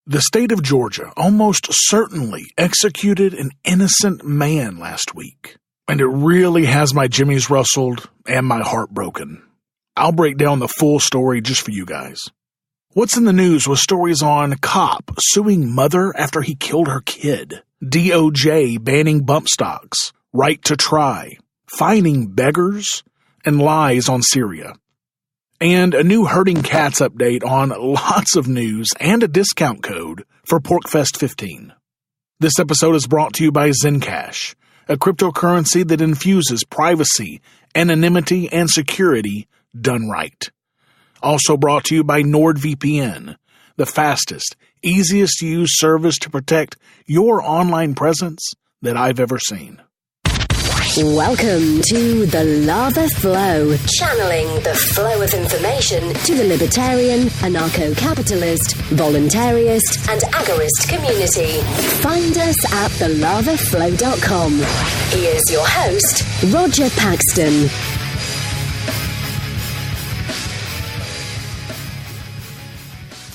The state of Georgia almost certainly executed an innocent man last week, and it really has my jimmies rustled and my heart broken. I'll break down the full story just for you guys. What's in the news was stories on cop suing mother after he killed her kid, DOJ banning bump stocks, right to try, fining beggars, and lies on Syria. And a new herding cats update on lots of news and a discount code for PorkFest 15. This episode is brought to you by Zencash, a cryptocurrency that infuses privacy, anonymity, and security done right. Also brought to you by NordVPN, the fastest, easiest to use service to protect your online presence that I've ever seen. Welcome to The Lava Flow, channeling the flow of information to the libertarian, anarcho-capitalist, voluntarist, and agorist community. Find us at thelavaflow.com. Here's your host, Roger Paxton.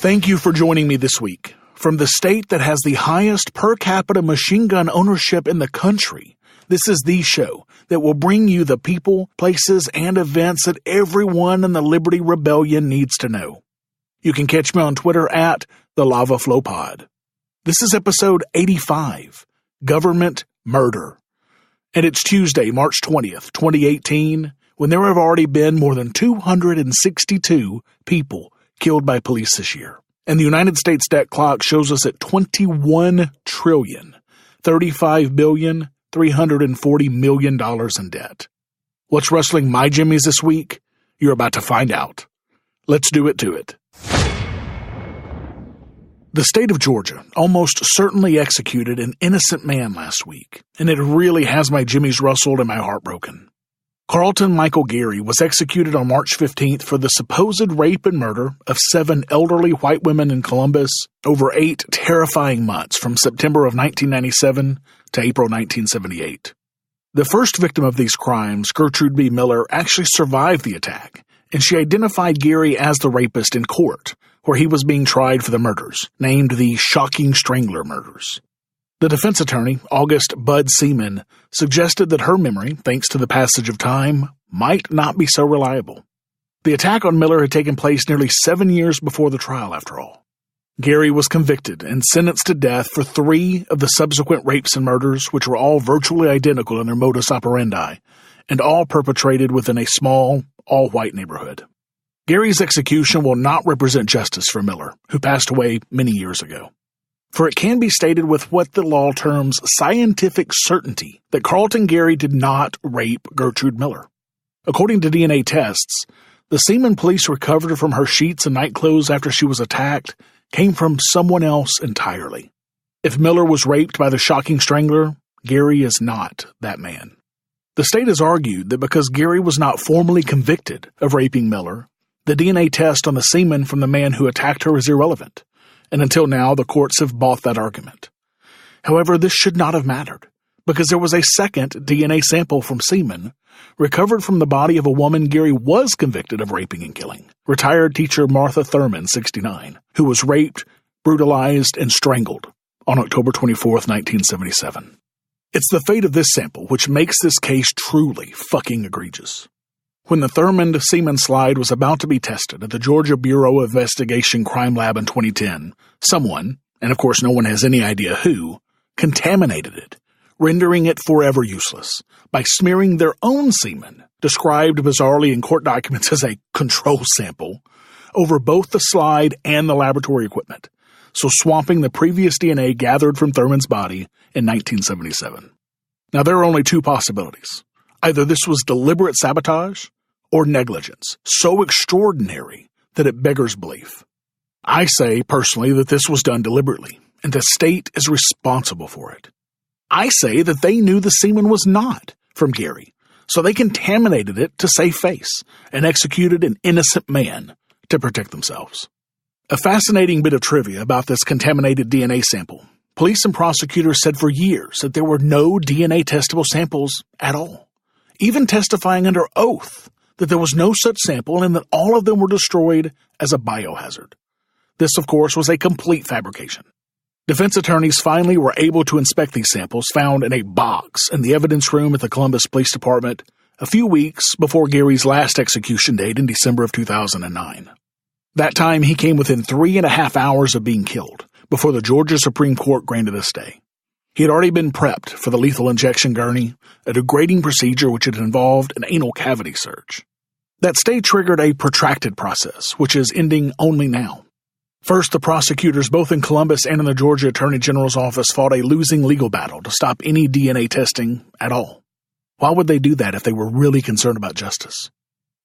Thank you for joining me this week. From the state that has the highest per capita machine gun ownership in the country, this is the show that will bring you the people, places, and events that everyone in the Liberty Rebellion needs to know. You can catch me on Twitter at The Lava Flow Pod. This is episode 85, Government Murder. And it's Tuesday, March 20th, 2018, when there have already been more than 262 people killed by police this year. And the United States debt clock shows us at $21 trillion, $35 billion, $340 million in debt. What's rustling my jimmies this week? You're about to find out. Let's do it to it. The state of Georgia almost certainly executed an innocent man last week, and it really has my jimmies rustled and my heart broken. Carlton Michael Gary was executed on March 15th for the supposed rape and murder of 7 elderly white women in Columbus over 8 terrifying months from September of 1997 to April 1978. The first victim of these crimes, Gertrude B. Miller, actually survived the attack, and she identified Gary as the rapist in court, where he was being tried for the murders, named the Shocking Strangler murders. The defense attorney, August Bud Seaman, suggested that her memory, thanks to the passage of time, might not be so reliable. The attack on Miller had taken place nearly 7 years before the trial, after all. Gary was convicted and sentenced to death for 3 of the subsequent rapes and murders, which were all virtually identical in their modus operandi, and all perpetrated within a small, all-white neighborhood. Gary's execution will not represent justice for Miller, who passed away many years ago. For it can be stated with what the law terms scientific certainty that Carlton Gary did not rape Gertrude Miller. According to DNA tests, the semen police recovered from her sheets and nightclothes after she was attacked came from someone else entirely. If Miller was raped by the Shocking Strangler, Gary is not that man. The state has argued that because Gary was not formally convicted of raping Miller, the DNA test on the semen from the man who attacked her is irrelevant. And until now, the courts have bought that argument. However, this should not have mattered, because there was a second DNA sample from semen recovered from the body of a woman Gary was convicted of raping and killing, retired teacher Martha Thurman, 69, who was raped, brutalized, and strangled on October 24, 1977. It's the fate of this sample which makes this case truly fucking egregious. When the Thurman semen slide was about to be tested at the Georgia Bureau of Investigation Crime Lab in 2010, someone, and of course no one has any idea who, contaminated it, rendering it forever useless by smearing their own semen, described bizarrely in court documents as a control sample, over both the slide and the laboratory equipment, so swamping the previous DNA gathered from Thurman's body in 1977. Now there are only 2 possibilities. Either this was deliberate sabotage or negligence, so extraordinary that it beggars belief. I say, personally, that this was done deliberately, and the state is responsible for it. I say that they knew the semen was not from Gary, so they contaminated it to save face and executed an innocent man to protect themselves. A fascinating bit of trivia about this contaminated DNA sample. Police and prosecutors said for years that there were no DNA testable samples at all, even testifying under oath that there was no such sample and that all of them were destroyed as a biohazard. This, of course, was a complete fabrication. Defense attorneys finally were able to inspect these samples found in a box in the evidence room at the Columbus Police Department a few weeks before Gary's last execution date in December of 2009. That time, he came within 3.5 hours of being killed before the Georgia Supreme Court granted a stay. He had already been prepped for the lethal injection gurney, a degrading procedure which had involved an anal cavity search. That stay triggered a protracted process, which is ending only now. First, the prosecutors both in Columbus and in the Georgia Attorney General's office fought a losing legal battle to stop any DNA testing at all. Why would they do that if they were really concerned about justice?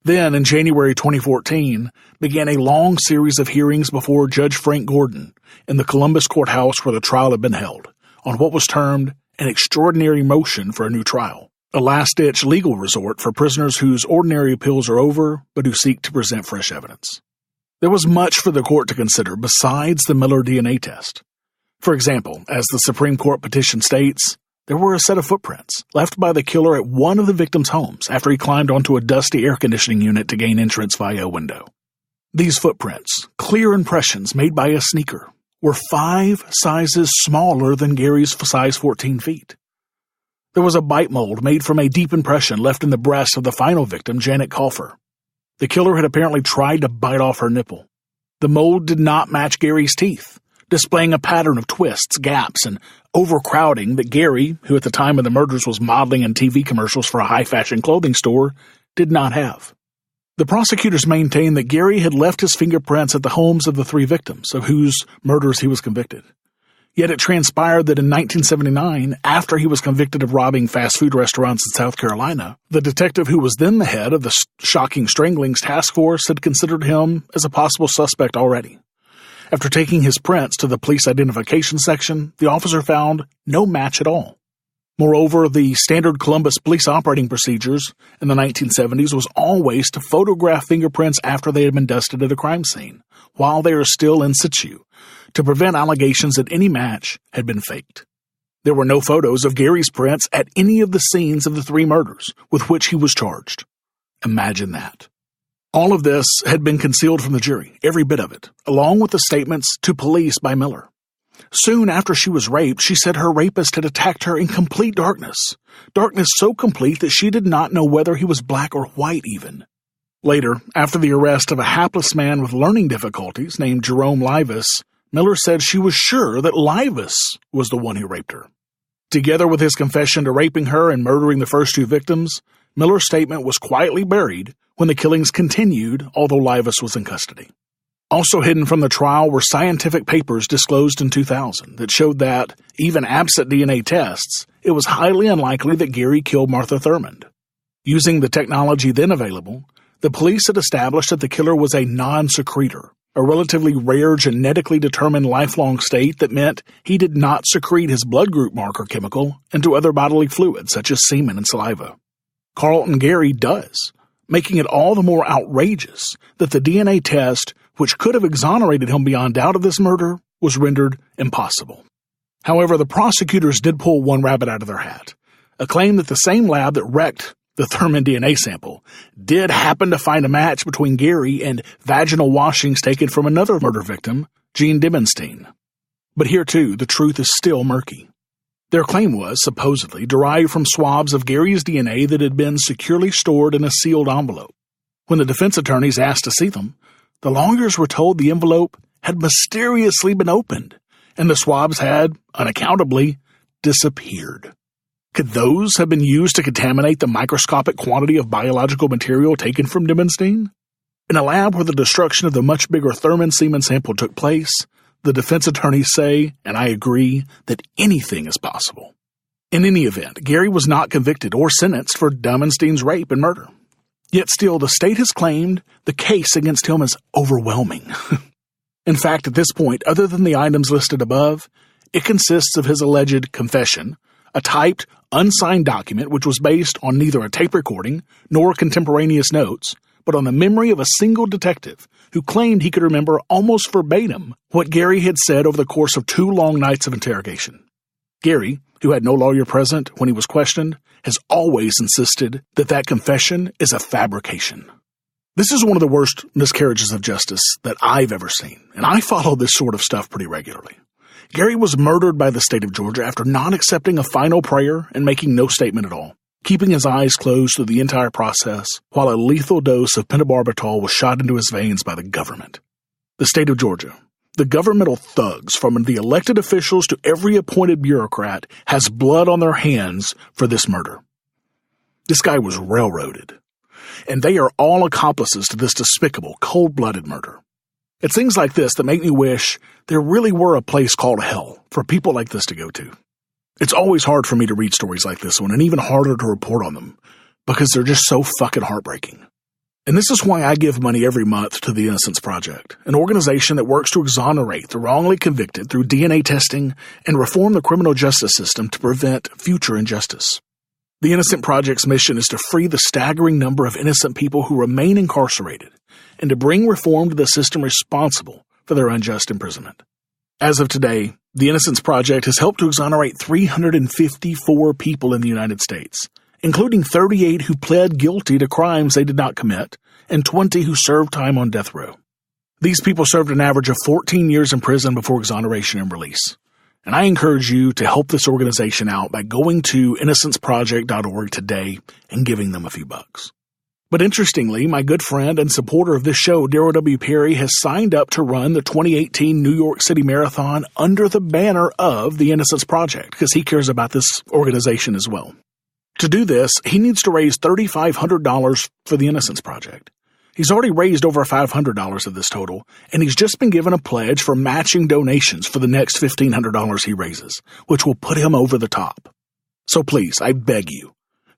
Then, in January 2014, began a long series of hearings before Judge Frank Gordon in the Columbus courthouse where the trial had been held, on what was termed an extraordinary motion for a new trial, a last-ditch legal resort for prisoners whose ordinary appeals are over but who seek to present fresh evidence. There was much for the court to consider besides the Miller DNA test. For example, as the Supreme Court petition states, there were a set of footprints left by the killer at one of the victims' homes after he climbed onto a dusty air conditioning unit to gain entrance via a window. These footprints, clear impressions made by a sneaker, were 5 sizes smaller than Gary's size 14 feet. There was a bite mold made from a deep impression left in the breast of the final victim, Janet Colfer. The killer had apparently tried to bite off her nipple. The mold did not match Gary's teeth, displaying a pattern of twists, gaps, and overcrowding that Gary, who at the time of the murders was modeling in TV commercials for a high-fashion clothing store, did not have. The prosecutors maintained that Gary had left his fingerprints at the homes of the 3 victims, of whose murders he was convicted. Yet it transpired that in 1979, after he was convicted of robbing fast food restaurants in South Carolina, the detective who was then the head of the shocking stranglings task force had considered him as a possible suspect already. After taking his prints to the police identification section, the officer found no match at all. Moreover, the standard Columbus police operating procedures in the 1970s was always to photograph fingerprints after they had been dusted at a crime scene, while they are still in situ, to prevent allegations that any match had been faked. There were no photos of Gary's prints at any of the scenes of the 3 murders with which he was charged. Imagine that. All of this had been concealed from the jury, every bit of it, along with the statements to police by Miller. Soon after she was raped, she said her rapist had attacked her in complete darkness so complete that she did not know whether he was black or white even. Later, after the arrest of a hapless man with learning difficulties named Jerome Livas, Miller said she was sure that Livas was the one who raped her. Together with his confession to raping her and murdering the first 2 victims, Miller's statement was quietly buried when the killings continued, although Livas was in custody. Also hidden from the trial were scientific papers disclosed in 2000 that showed that, even absent DNA tests, it was highly unlikely that Gary killed Martha Thurmond. Using the technology then available, the police had established that the killer was a non-secretor, a relatively rare genetically determined lifelong state that meant he did not secrete his blood group marker chemical into other bodily fluids such as semen and saliva. Carlton Gary does, making it all the more outrageous that the DNA test, which could have exonerated him beyond doubt of this murder, was rendered impossible. However, the prosecutors did pull one rabbit out of their hat, a claim that the same lab that wrecked the Thurmond DNA sample did happen to find a match between Gary and vaginal washings taken from another murder victim, Jean Dimenstein. But here, too, the truth is still murky. Their claim was, supposedly, derived from swabs of Gary's DNA that had been securely stored in a sealed envelope. When the defense attorneys asked to see them, the lawyers were told the envelope had mysteriously been opened, and the swabs had, unaccountably, disappeared. Could those have been used to contaminate the microscopic quantity of biological material taken from Dimenstein? In a lab where the destruction of the much bigger Thurmond semen sample took place, the defense attorneys say, and I agree, that anything is possible. In any event, Gary was not convicted or sentenced for Dimenstein's rape and murder. Yet still, the state has claimed the case against him is overwhelming. In fact, at this point, other than the items listed above, it consists of his alleged confession, a typed, unsigned document which was based on neither a tape recording nor contemporaneous notes, but on the memory of a single detective who claimed he could remember almost verbatim what Gary had said over the course of 2 long nights of interrogation. Gary, who had no lawyer present when he was questioned, has always insisted that that confession is a fabrication. This is one of the worst miscarriages of justice that I've ever seen, and I follow this sort of stuff pretty regularly. Gary was murdered by the state of Georgia after not accepting a final prayer and making no statement at all, keeping his eyes closed through the entire process while a lethal dose of pentobarbital was shot into his veins by the government. The state of Georgia, the governmental thugs from the elected officials to every appointed bureaucrat, has blood on their hands for this murder. This guy was railroaded, and they are all accomplices to this despicable, cold-blooded murder. It's things like this that make me wish there really were a place called hell for people like this to go to. It's always hard for me to read stories like this one, and even harder to report on them, because they're just so fucking heartbreaking. And this is why I give money every month to the Innocence Project, an organization that works to exonerate the wrongly convicted through DNA testing and reform the criminal justice system to prevent future injustice. The Innocent Project's mission is to free the staggering number of innocent people who remain incarcerated and to bring reform to the system responsible for their unjust imprisonment. As of today, the Innocence Project has helped to exonerate 354 people in the United States, including 38 who pled guilty to crimes they did not commit and 20 who served time on death row. These people served an average of 14 years in prison before exoneration and release. And I encourage you to help this organization out by going to innocenceproject.org today and giving them a few bucks. But interestingly, my good friend and supporter of this show, Darryl W. Perry, has signed up to run the 2018 New York City Marathon under the banner of the Innocence Project because he cares about this organization as well. To do this, he needs to raise $3,500 for the Innocence Project. He's already raised over $500 of this total, and he's just been given a pledge for matching donations for the next $1,500 he raises, which will put him over the top. So please, I beg you,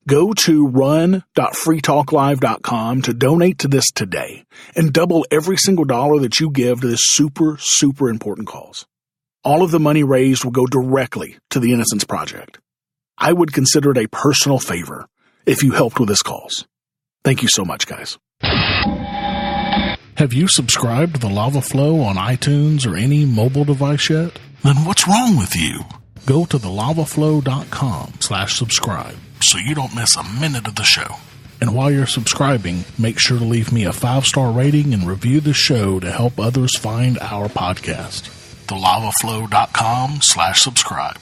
go to run.freetalklive.com to donate to this today, and double every single dollar that you give to this super, super important cause. All of the money raised will go directly to the Innocence Project. I would consider it a personal favor if you helped with this cause. Thank you so much, guys. Have you subscribed to the Lava Flow on iTunes or any mobile device yet? Then what's wrong with you? Go to thelavaflow.com/subscribe so you don't miss a minute of the show. And while you're subscribing, make sure to leave me a 5-star rating and review the show to help others find our podcast. thelavaflow.com/subscribe.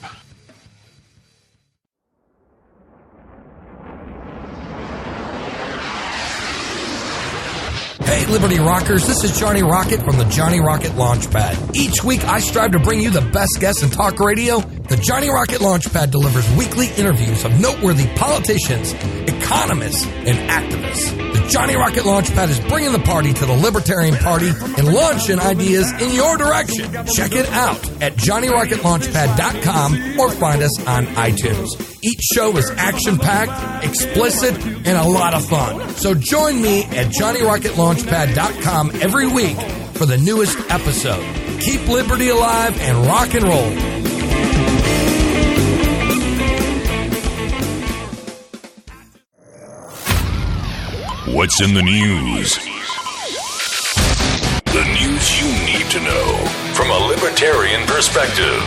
Hey, Liberty Rockers, this is Johnny Rocket from the Johnny Rocket Launchpad. Each week, I strive to bring you the best guests in talk radio. The Johnny Rocket Launchpad delivers weekly interviews of noteworthy politicians, economists, and activists. The Johnny Rocket Launchpad is bringing the party to the Libertarian Party and launching ideas in your direction. Check it out at JohnnyRocketLaunchpad.com or find us on iTunes. Each show is action-packed, explicit, and a lot of fun. So join me at JohnnyRocketLaunchpad.com every week for the newest episode. Keep liberty alive and rock and roll. What's in the news? The news you need to know from a libertarian perspective.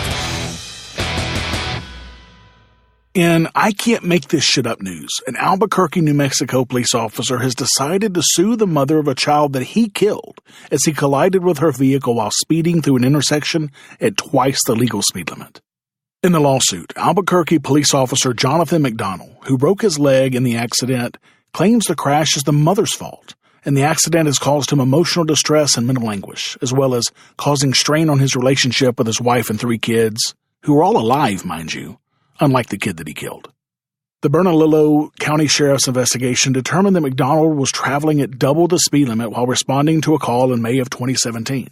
In I Can't Make This Shit Up news, an Albuquerque, New Mexico police officer has decided to sue the mother of a child that he killed as he collided with her vehicle while speeding through an intersection at twice the legal speed limit. In the lawsuit, Albuquerque police officer Jonathan McDonald, who broke his leg in the accident, claims the crash is the mother's fault, and the accident has caused him emotional distress and mental anguish, as well as causing strain on his relationship with his wife and 3 kids, who are all alive, mind you, unlike the kid that he killed. The Bernalillo County Sheriff's investigation determined that McDonald was traveling at double the speed limit while responding to a call in May of 2017.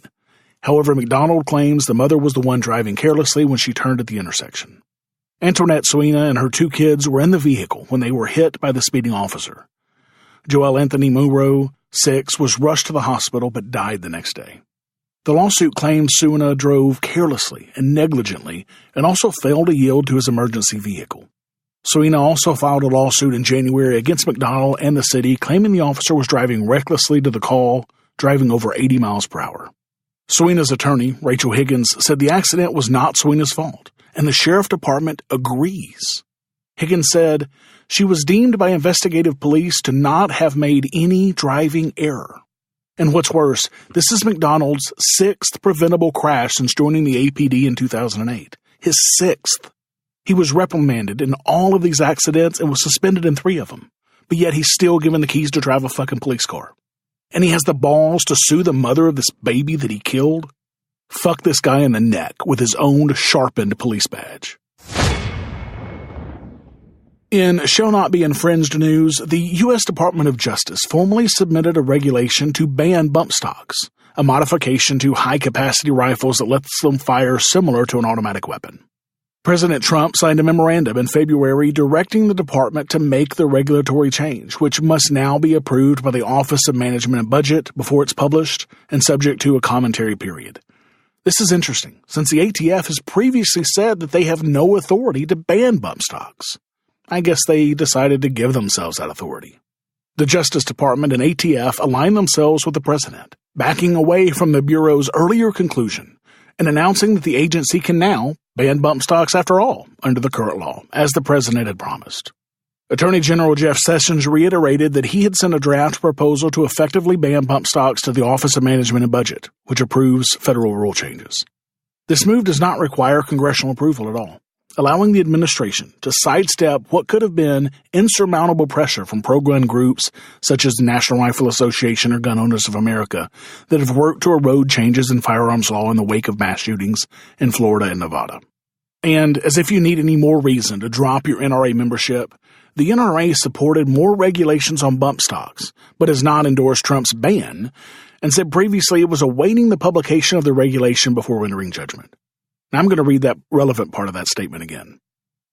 However, McDonald claims the mother was the one driving carelessly when she turned at the intersection. Antoinette Suina and her 2 kids were in the vehicle when they were hit by the speeding officer. Joel Anthony Munro, 6, was rushed to the hospital but died the next day. The lawsuit claims Suina drove carelessly and negligently and also failed to yield to his emergency vehicle. Suina also filed a lawsuit in January against McDonald and the city, claiming the officer was driving recklessly to the call, driving over 80 miles per hour. Suina's attorney, Rachel Higgins, said the accident was not Suina's fault, and the sheriff department agrees. Higgins said, "She was deemed by investigative police to not have made any driving error." And what's worse, this is McDonald's sixth preventable crash since joining the APD in 2008. His sixth. He was reprimanded in all of these accidents and was suspended in 3 of them. But yet he's still given the keys to drive a fucking police car. And he has the balls to sue the mother of this baby that he killed? Fuck this guy in the neck with his own sharpened police badge. In Shall Not Be Infringed news, the U.S. Department of Justice formally submitted a regulation to ban bump stocks, a modification to high-capacity rifles that lets them fire similar to an automatic weapon. President Trump signed a memorandum in February directing the department to make the regulatory change, which must now be approved by the Office of Management and Budget before it's published and subject to a commentary period. This is interesting, since the ATF has previously said that they have no authority to ban bump stocks. I guess they decided to give themselves that authority. The Justice Department and ATF aligned themselves with the president, backing away from the Bureau's earlier conclusion and announcing that the agency can now ban bump stocks after all under the current law, as the president had promised. Attorney General Jeff Sessions reiterated that he had sent a draft proposal to effectively ban bump stocks to the Office of Management and Budget, which approves federal rule changes. This move does not require congressional approval at all, allowing the administration to sidestep what could have been insurmountable pressure from pro-gun groups such as the National Rifle Association or Gun Owners of America that have worked to erode changes in firearms law in the wake of mass shootings in Florida and Nevada. And as if you need any more reason to drop your NRA membership, the NRA supported more regulations on bump stocks, but has not endorsed Trump's ban, and said previously it was awaiting the publication of the regulation before rendering judgment. Now I'm going to read that relevant part of that statement again.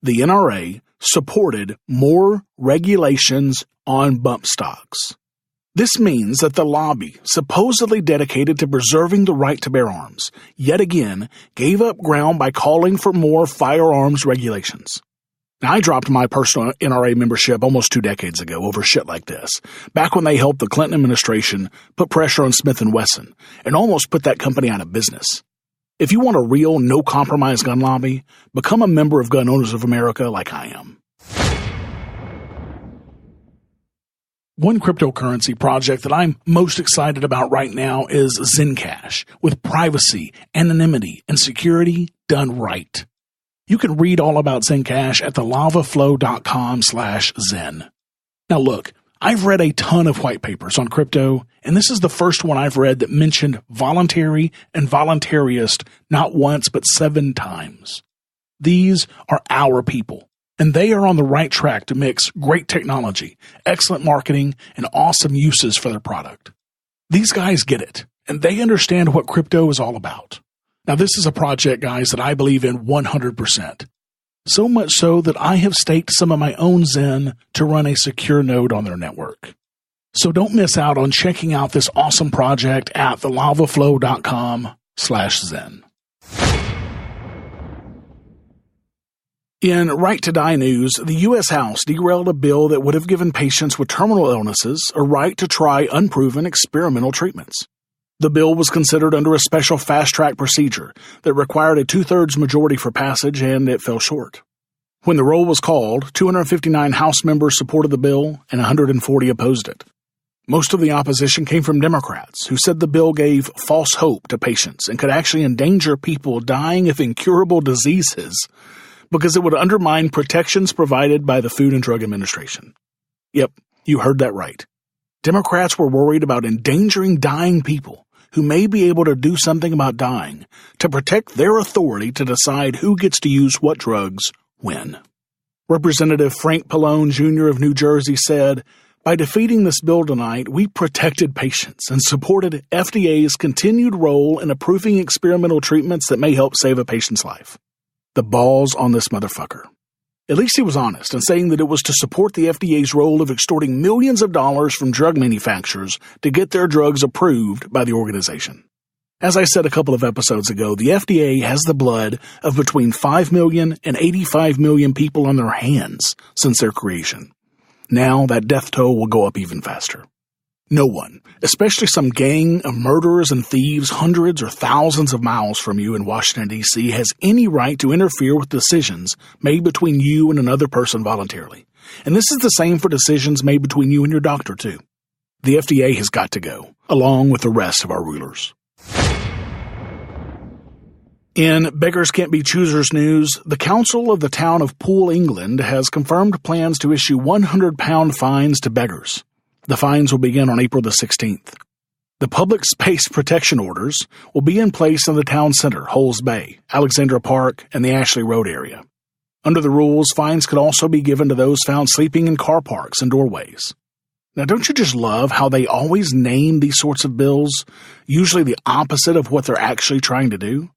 The NRA supported more regulations on bump stocks. This means that the lobby, supposedly dedicated to preserving the right to bear arms, yet again gave up ground by calling for more firearms regulations. Now, I dropped my personal NRA membership almost 2 decades ago over shit like this, back when they helped the Clinton administration put pressure on Smith & Wesson and almost put that company out of business. If you want a real, no-compromise gun lobby, become a member of Gun Owners of America like I am. One cryptocurrency project that I'm most excited about right now is Zencash, with privacy, anonymity, and security done right. You can read all about Zencash at thelavaflow.com/Zen. Now look, I've read a ton of white papers on crypto, and this is the first one I've read that mentioned voluntary and voluntarist not once but 7 times. These are our people, and they are on the right track to mix great technology, excellent marketing, and awesome uses for their product. These guys get it, and they understand what crypto is all about. Now this is a project, guys, that I believe in 100%. So much so that I have staked some of my own Zen to run a secure node on their network. So don't miss out on checking out this awesome project at thelavaflow.com/Zen. In Right to Die news, the U.S. House derailed a bill that would have given patients with terminal illnesses a right to try unproven experimental treatments. The bill was considered under a special fast-track procedure that required a 2/3 majority for passage, and it fell short. When the roll was called, 259 House members supported the bill and 140 opposed it. Most of the opposition came from Democrats, who said the bill gave false hope to patients and could actually endanger people dying of incurable diseases because it would undermine protections provided by the Food and Drug Administration. Yep, you heard that right. Democrats were worried about endangering dying people who may be able to do something about dying to protect their authority to decide who gets to use what drugs when. Representative Frank Pallone Jr. of New Jersey said, "By defeating this bill tonight, we protected patients and supported FDA's continued role in approving experimental treatments that may help save a patient's life." The balls on this motherfucker. At least he was honest in saying that it was to support the FDA's role of extorting millions of dollars from drug manufacturers to get their drugs approved by the organization. As I said a couple of episodes ago, the FDA has the blood of between 5 million and 85 million people on their hands since their creation. Now that death toll will go up even faster. No one, especially some gang of murderers and thieves hundreds or thousands of miles from you in Washington, D.C., has any right to interfere with decisions made between you and another person voluntarily. And this is the same for decisions made between you and your doctor, too. The FDA has got to go, along with the rest of our rulers. In Beggars Can't Be Choosers news, the Council of the Town of Poole, England, has confirmed plans to issue £100 fines to beggars. The fines will begin on April the 16th. The public space protection orders will be in place in the town center, Holes Bay, Alexandra Park, and the Ashley Road area. Under the rules, fines could also be given to those found sleeping in car parks and doorways. Now, don't you just love how they always name these sorts of bills, usually the opposite of what they're actually trying to do?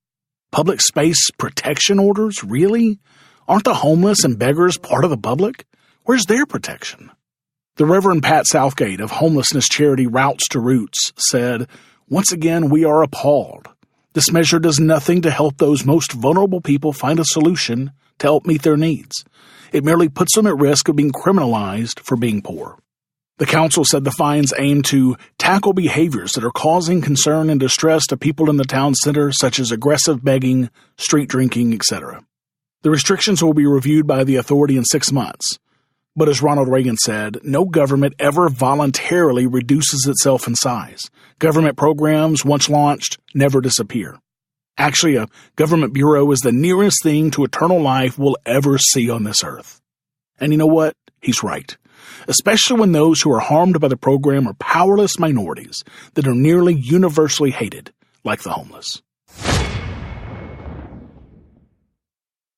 Public space protection orders? Really? Aren't the homeless and beggars part of the public? Where's their protection? The Reverend Pat Southgate of homelessness charity Routes to Roots said, "Once again, we are appalled. This measure does nothing to help those most vulnerable people find a solution to help meet their needs. It merely puts them at risk of being criminalized for being poor." The council said the fines aim to tackle behaviors that are causing concern and distress to people in the town center, such as aggressive begging, street drinking, etc. The restrictions will be reviewed by the authority in 6 months. But as Ronald Reagan said, no government ever voluntarily reduces itself in size. Government programs, once launched, never disappear. Actually, a government bureau is the nearest thing to eternal life we'll ever see on this earth. And you know what? He's right. Especially when those who are harmed by the program are powerless minorities that are nearly universally hated, like the homeless.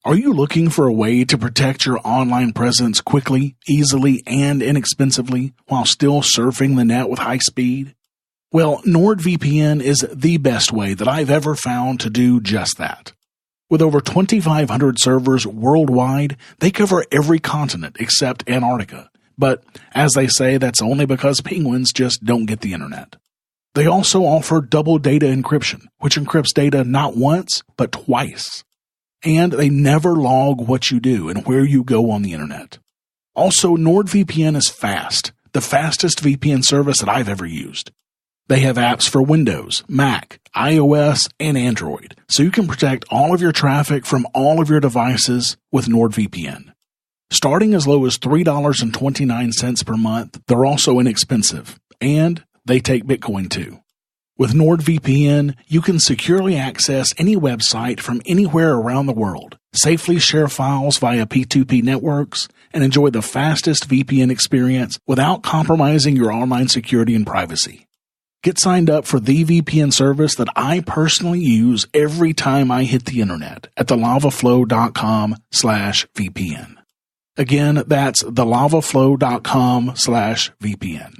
Are you looking for a way to protect your online presence quickly, easily, and inexpensively while still surfing the net with high speed? Well, NordVPN is the best way that I've ever found to do just that. With over 2,500 servers worldwide, they cover every continent except Antarctica. But, as they say, that's only because penguins just don't get the internet. They also offer double data encryption, which encrypts data not once, but twice. And they never log what you do and where you go on the internet. Also, NordVPN is fast, the fastest VPN service that I've ever used. They have apps for Windows, Mac, iOS, and Android, so you can protect all of your traffic from all of your devices with NordVPN. Starting as low as $3.29 per month, they're also inexpensive, and they take Bitcoin too. With NordVPN, you can securely access any website from anywhere around the world, safely share files via P2P networks, and enjoy the fastest VPN experience without compromising your online security and privacy. Get signed up for the VPN service that I personally use every time I hit the internet at thelavaflow.com/VPN. Again, that's thelavaflow.com/VPN.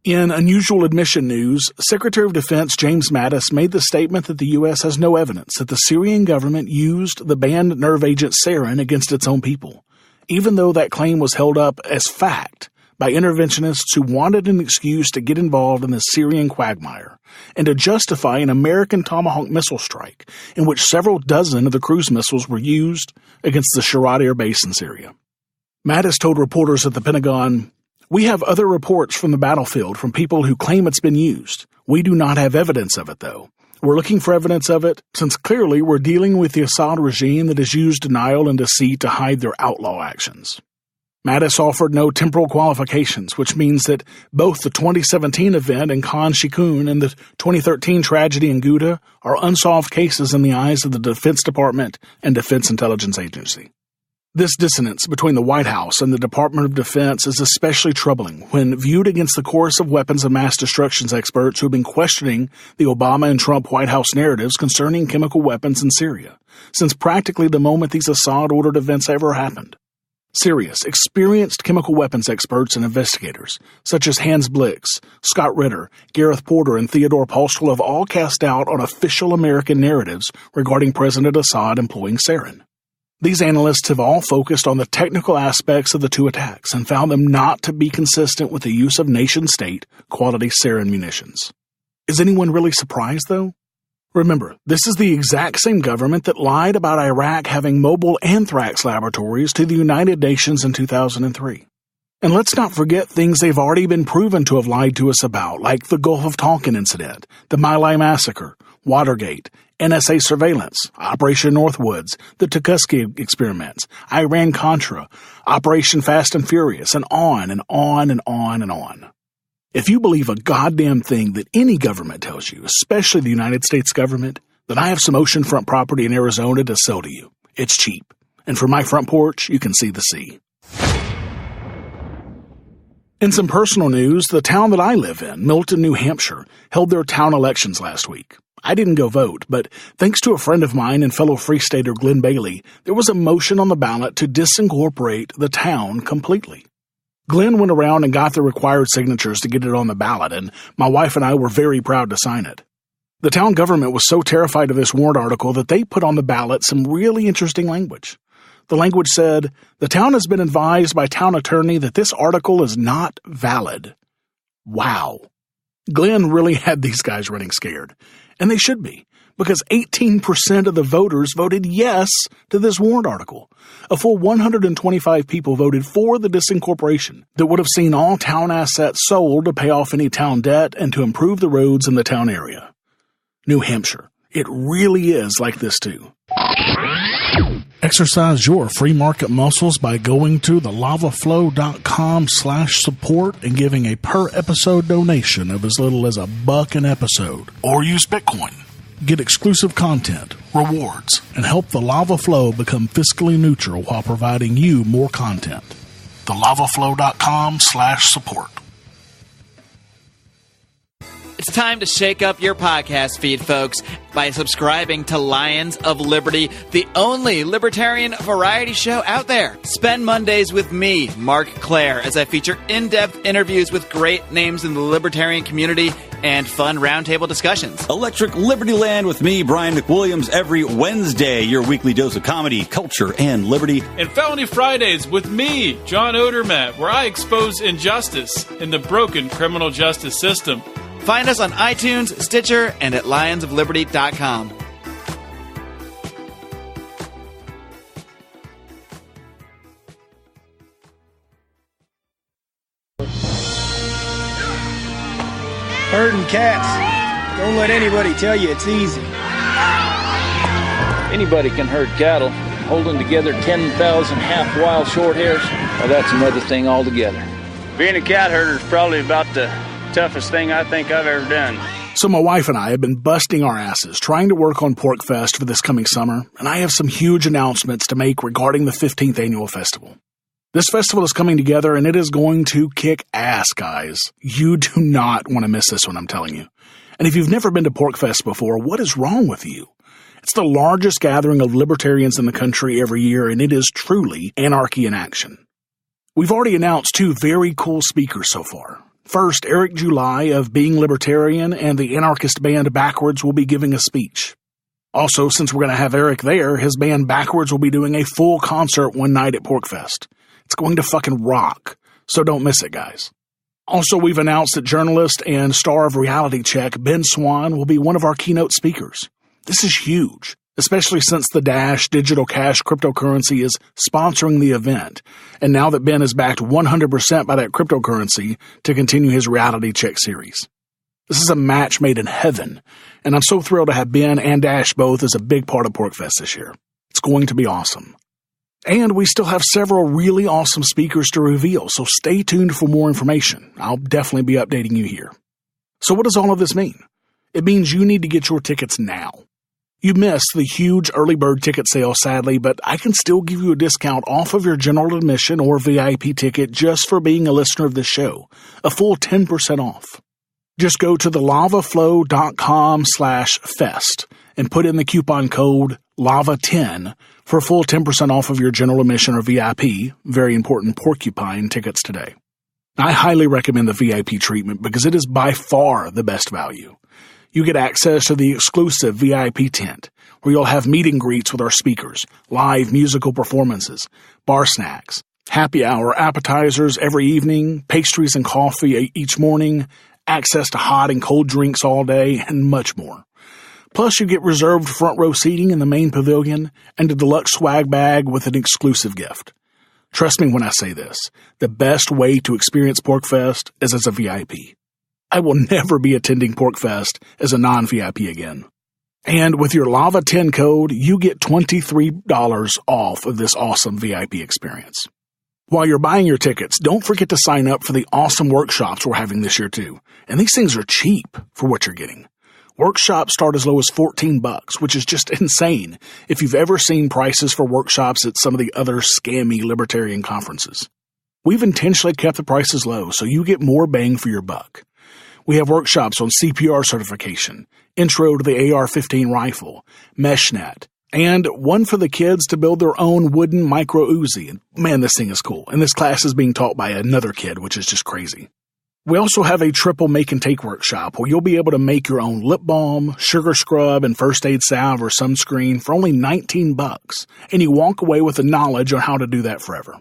In unusual admission news, Secretary of Defense James Mattis made the statement that the U.S. has no evidence that the Syrian government used the banned nerve agent sarin against its own people, even though that claim was held up as fact by interventionists who wanted an excuse to get involved in the Syrian quagmire and to justify an American Tomahawk missile strike in which several dozen of the cruise missiles were used against the Sharat Air Base in Syria. Mattis told reporters at the Pentagon, "We have other reports from the battlefield from people who claim it's been used. We do not have evidence of it, though. We're looking for evidence of it, since clearly we're dealing with the Assad regime that has used denial and deceit to hide their outlaw actions." Mattis offered no temporal qualifications, which means that both the 2017 event in Khan Shaykhun and the 2013 tragedy in Ghouta are unsolved cases in the eyes of the Defense Department and Defense Intelligence Agency. This dissonance between the White House and the Department of Defense is especially troubling when viewed against the chorus of weapons of mass destruction experts who have been questioning the Obama and Trump White House narratives concerning chemical weapons in Syria, since practically the moment these Assad-ordered events ever happened. Serious, experienced chemical weapons experts and investigators, such as Hans Blix, Scott Ritter, Gareth Porter, and Theodore Postel have all cast doubt on official American narratives regarding President Assad employing sarin. These analysts have all focused on the technical aspects of the two attacks and found them not to be consistent with the use of nation-state quality sarin munitions. Is anyone really surprised, though? Remember, this is the exact same government that lied about Iraq having mobile anthrax laboratories to the United Nations in 2003. And let's not forget things they've already been proven to have lied to us about, like the Gulf of Tonkin incident, the My Lai massacre, Watergate, NSA surveillance, Operation Northwoods, the Tuskegee experiments, Iran-Contra, Operation Fast and Furious, and on and on and on and on. If you believe a goddamn thing that any government tells you, especially the United States government, then I have some oceanfront property in Arizona to sell to you. It's cheap. And from my front porch, you can see the sea. In some personal news, the town that I live in, Milton, New Hampshire, held their town elections last week. I didn't go vote, but thanks to a friend of mine and fellow Free Stater Glenn Bailey, there was a motion on the ballot to disincorporate the town completely. Glenn went around and got the required signatures to get it on the ballot, and my wife and I were very proud to sign it. The town government was so terrified of this warrant article that they put on the ballot some really interesting language. The language said, "The town has been advised by town attorney that this article is not valid." Wow. Glenn really had these guys running scared. And they should be, because 18% of the voters voted yes to this warrant article. A full 125 people voted for the disincorporation that would have seen all town assets sold to pay off any town debt and to improve the roads in the town area. New Hampshire, it really is like this too. Exercise your free market muscles by going to thelavaflow.com/support and giving a per episode donation of as little as $1 an episode. Or use Bitcoin. Get exclusive content, rewards, and help the Lava Flow become fiscally neutral while providing you more content. thelavaflow.com/support. It's time to shake up your podcast feed, folks, by subscribing to Lions of Liberty, the only libertarian variety show out there. Spend Mondays with me, Mark Claire, as I feature in-depth interviews with great names in the libertarian community and fun roundtable discussions. Electric Liberty Land with me, Brian McWilliams, every Wednesday, your weekly dose of comedy, culture, and liberty. And Felony Fridays with me, John Odermatt, where I expose injustice in the broken criminal justice system. Find us on iTunes, Stitcher, and at lionsofliberty.com. Herding cats. Don't let anybody tell you it's easy. Anybody can herd cattle. Holding together 10,000 half-wild short hairs, well, that's another thing altogether. Being a cat herder is probably about the toughest thing I think I've ever done. So my wife and I have been busting our asses trying to work on Pork Fest for this coming summer, and I have some huge announcements to make regarding the 15th annual festival. This festival is coming together, and it is going to kick ass, guys. You do not want to miss this one, I'm telling you. And if you've never been to Pork Fest before, what is wrong with you? It's the largest gathering of libertarians in the country every year, and it is truly anarchy in action. We've already announced 2 very cool speakers so far. First, Eric July of Being Libertarian and the anarchist band Backwards will be giving a speech. Also, since we're going to have Eric there, his band Backwards will be doing a full concert one night at Porkfest. It's going to fucking rock, so don't miss it, guys. Also, we've announced that journalist and star of Reality Check, Ben Swan, will be one of our keynote speakers. This is huge, especially since the Dash Digital Cash cryptocurrency is sponsoring the event, and now that Ben is backed 100% by that cryptocurrency to continue his Reality Check series. This is a match made in heaven, and I'm so thrilled to have Ben and Dash both as a big part of Porkfest this year. It's going to be awesome. And we still have several really awesome speakers to reveal, so stay tuned for more information. I'll definitely be updating you here. So what does all of this mean? It means you need to get your tickets now. You missed the huge early bird ticket sale, sadly, but I can still give you a discount off of your general admission or VIP ticket just for being a listener of this show. A full 10% off. Just go to thelavaflow.com/fest and put in the coupon code LAVA10 for a full 10% off of your general admission or VIP, very important porcupine tickets today. I highly recommend the VIP treatment because it is by far the best value. You get access to the exclusive VIP tent, where you'll have meet and greets with our speakers, live musical performances, bar snacks, happy hour appetizers every evening, pastries and coffee each morning, access to hot and cold drinks all day, and much more. Plus, you get reserved front row seating in the main pavilion and a deluxe swag bag with an exclusive gift. Trust me when I say this, the best way to experience PorkFest is as a VIP. I will never be attending PorkFest as a non-VIP again. And with your Lava 10 code, you get $23 off of this awesome VIP experience. While you're buying your tickets, don't forget to sign up for the awesome workshops we're having this year too. And these things are cheap for what you're getting. Workshops start as low as $14, which is just insane if you've ever seen prices for workshops at some of the other scammy libertarian conferences. We've intentionally kept the prices low so you get more bang for your buck. We have workshops on CPR certification, intro to the AR-15 rifle, MeshNet, and one for the kids to build their own wooden micro Uzi. And man, this thing is cool. And this class is being taught by another kid, which is just crazy. We also have a triple make and take workshop where you'll be able to make your own lip balm, sugar scrub, and first aid salve or sunscreen for only $19. And you walk away with the knowledge on how to do that forever.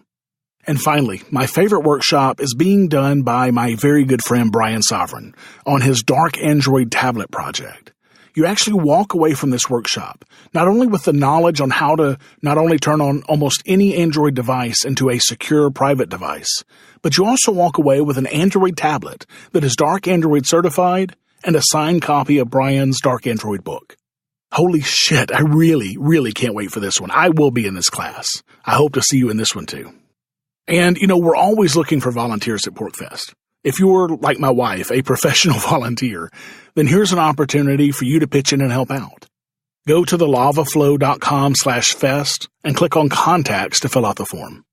And finally, my favorite workshop is being done by my very good friend Brian Sovereign on his Dark Android tablet project. You actually walk away from this workshop, not only with the knowledge on how to not only turn on almost any Android device into a secure private device, but you also walk away with an Android tablet that is Dark Android certified and a signed copy of Brian's Dark Android book. Holy shit, I really, really can't wait for this one. I will be in this class. I hope to see you in this one too. And, we're always looking for volunteers at PorkFest. If you're, like my wife, a professional volunteer, then here's an opportunity for you to pitch in and help out. Go to thelavaflow.com/fest and click on Contacts to fill out the form.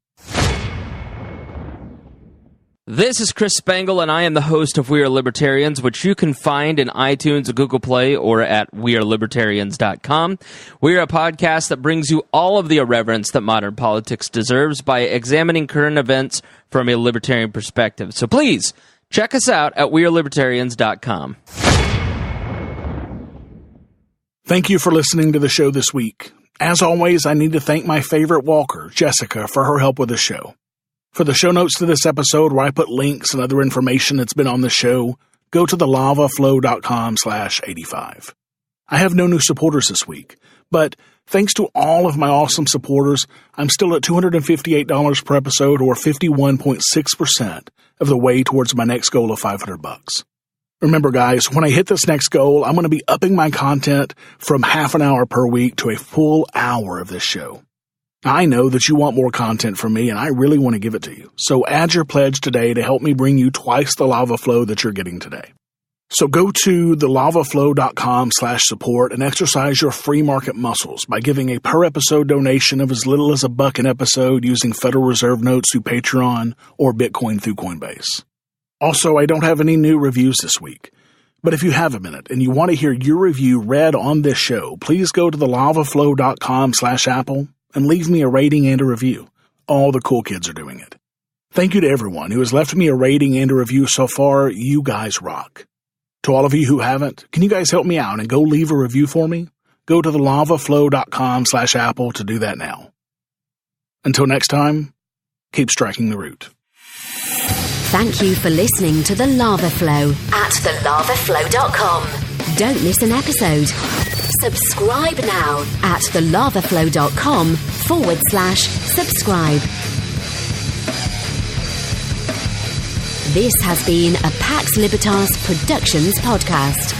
This is Chris Spangle, and I am the host of We Are Libertarians, which you can find in iTunes, Google Play, or at wearelibertarians.com. We are a podcast that brings you all of the irreverence that modern politics deserves by examining current events from a libertarian perspective. So please, check us out at wearelibertarians.com. Thank you for listening to the show this week. As always, I need to thank my favorite walker, Jessica, for her help with the show. For the show notes to this episode where I put links and other information that's been on the show, go to thelavaflow.com/85. I have no new supporters this week, but thanks to all of my awesome supporters, I'm still at $258 per episode, or 51.6% of the way towards my next goal of $500. Remember, guys, when I hit this next goal, I'm going to be upping my content from half an hour per week to a full hour of this show. I know that you want more content from me, and I really want to give it to you. So add your pledge today to help me bring you twice the lava flow that you're getting today. So go to thelavaflow.com/support and exercise your free market muscles by giving a per-episode donation of as little as $1 an episode using Federal Reserve notes through Patreon or Bitcoin through Coinbase. Also, I don't have any new reviews this week. But if you have a minute and you want to hear your review read on this show, please go to thelavaflow.com/Apple and leave me a rating and a review. All the cool kids are doing it. Thank you to everyone who has left me a rating and a review so far. You guys rock. To all of you who haven't, can you guys help me out and go leave a review for me? Go to thelavaflow.com/Apple to do that now. Until next time, keep striking the root. Thank you for listening to The Lava Flow at thelavaflow.com. Don't miss an episode. Subscribe now at thelavaflow.com/subscribe. This has been a Pax Libertas Productions podcast.